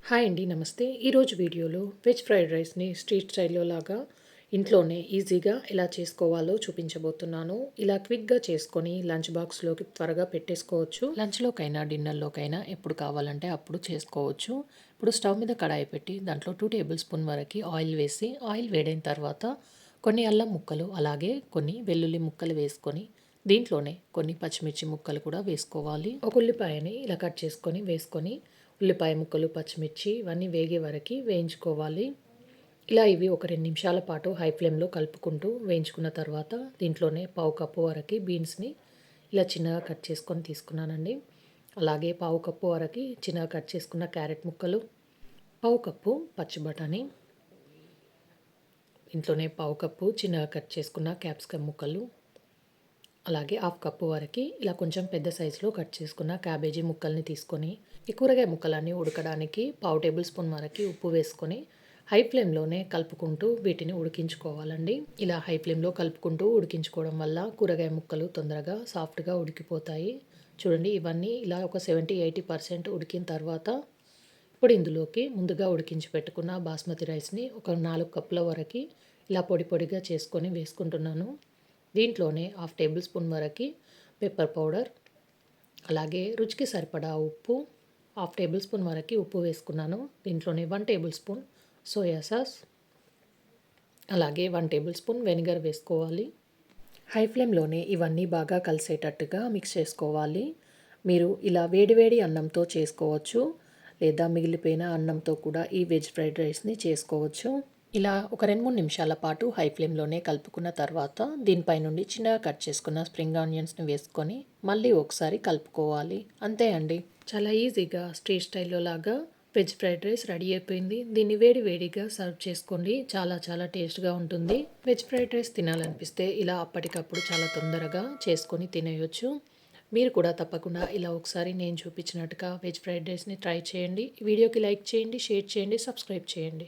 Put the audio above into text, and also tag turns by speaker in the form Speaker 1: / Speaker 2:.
Speaker 1: Hi అండి. నమస్తే. ఈరోజు వీడియోలో వెజ్ ఫ్రైడ్ రైస్‌ని స్ట్రీట్ స్టైల్‌లో లాగా ఇంట్లోనే ఈజీగా ఎలా చేసుకోవాలో చూపించబోతున్నాను. ఇలా క్విక్‌గా చేసుకొని లంచ్ బాక్స్‌లోకి త్వరగా పెట్టేసుకోవచ్చు. లంచ్‌లోకైనా, డిన్నర్‌లోకైనా ఎప్పుడు కావాలంటే అప్పుడు చేసుకోవచ్చు. ఇప్పుడు స్టవ్ మీద కడాయి పెట్టి దాంట్లో 2 టేబుల్ స్పూన్ వరకి ఆయిల్ వేసి, ఆయిల్ వేడైన తర్వాత కొన్ని అల్లం ముక్కలు, అలాగే కొన్ని వెల్లుల్లి ముక్కలు వేసుకొని, దీంట్లోనే కొన్ని పచ్చిమిర్చి ముక్కలు కూడా వేసుకోవాలి. ఒక ఉల్లిపాయని ఇలా కట్ చేసుకొని వేసుకొని, ఉల్లిపాయ ముక్కలు, పచ్చిమిర్చి ఇవన్నీ వేగే వరకు వేయించుకోవాలి. ఇలా ఇవి ఒక 2 నిమిషాల పాటు హై ఫ్లేమ్‌లో కలుపుకుంటూ వేయించుకున్న తర్వాత దీంట్లోనే పావు కప్పు వరకి బీన్స్‌ని ఇలా చిన్నగా కట్ చేసుకొని తీసుకున్నానండి. అలాగే పావు కప్పు వరకి చిన్నగా కట్ చేసుకున్న క్యారెట్ ముక్కలు, పావు కప్పు పచ్చి బఠానీ, ఇంట్లోనే పావు కప్పు చిన్నగా కట్ చేసుకున్న క్యాప్సికమ్ ముక్కలు, అలాగే హాఫ్ కప్పు వరకి ఇలా కొంచెం పెద్ద సైజులో కట్ చేసుకున్న క్యాబేజీ ముక్కల్ని తీసుకొని, ఈ కూరగాయ ముక్కలన్నీ ఉడకడానికి పావు టేబుల్ స్పూన్ వరకి ఉప్పు వేసుకొని హై ఫ్లేమ్‌లోనే కలుపుకుంటూ వీటిని ఉడికించుకోవాలండి. ఇలా హై ఫ్లేమ్‌లో కలుపుకుంటూ ఉడికించుకోవడం వల్ల కూరగాయ ముక్కలు తొందరగా సాఫ్ట్‌గా ఉడికిపోతాయి. చూడండి, ఇవన్నీ ఇలా ఒక 70-80% ఉడికిన తర్వాత ఇప్పుడు ఇందులోకి ముందుగా ఉడికించి పెట్టుకున్న బాస్మతి రైస్‌ని ఒక 4 కప్పుల వరకి ఇలా పొడి పొడిగా చేసుకొని వేసుకుంటున్నాను. దీంట్లోనే హాఫ్ టేబుల్ స్పూన్ వరకి పెప్పర్ పౌడర్, అలాగే రుచికి సరిపడా ఉప్పు, హాఫ్ టేబుల్ స్పూన్ వరకి ఉప్పు వేసుకున్నాను. దీంట్లోనే 1 టేబుల్ స్పూన్ సోయా సాస్, అలాగే 1 టేబుల్ స్పూన్ వెనిగర్ వేసుకోవాలి. హై ఫ్లేమ్‌లోనే ఇవన్నీ బాగా కలిసేటట్టుగా మిక్స్ చేసుకోవాలి. మీరు ఇలా వేడి వేడి అన్నంతో చేసుకోవచ్చు, లేదా మిగిలిపోయిన అన్నంతో కూడా ఈ వెజ్ ఫ్రైడ్ రైస్‌ని చేసుకోవచ్చు. ఇలా ఒక 2, 3 నిమిషాల పాటు హై ఫ్లేమ్‌లోనే కలుపుకున్న తర్వాత దీనిపై నుండి చిన్నగా కట్ చేసుకున్న స్ప్రింగ్ ఆనియన్స్‌ని వేసుకొని మళ్ళీ ఒకసారి కలుపుకోవాలి. అంతే అండి. చాలా ఈజీగా స్ట్రీట్ స్టైల్‌లో లాగా వెజ్ ఫ్రైడ్ రైస్ రెడీ అయిపోయింది. దీన్ని వేడి వేడిగా సర్వ్ చేసుకోండి. చాలా చాలా టేస్ట్‌గా ఉంటుంది. వెజ్ ఫ్రైడ్ రైస్ తినాలనిపిస్తే ఇలా అప్పటికప్పుడు చాలా తొందరగా చేసుకొని తినేయొచ్చు. మీరు కూడా తప్పకుండా ఇలా ఒకసారి నేను చూపించినట్టుగా వెజ్ ఫ్రైడ్ రైస్‌ని ట్రై చేయండి. ఈ వీడియోకి లైక్ చేయండి, షేర్ చేయండి, సబ్స్క్రైబ్ చేయండి.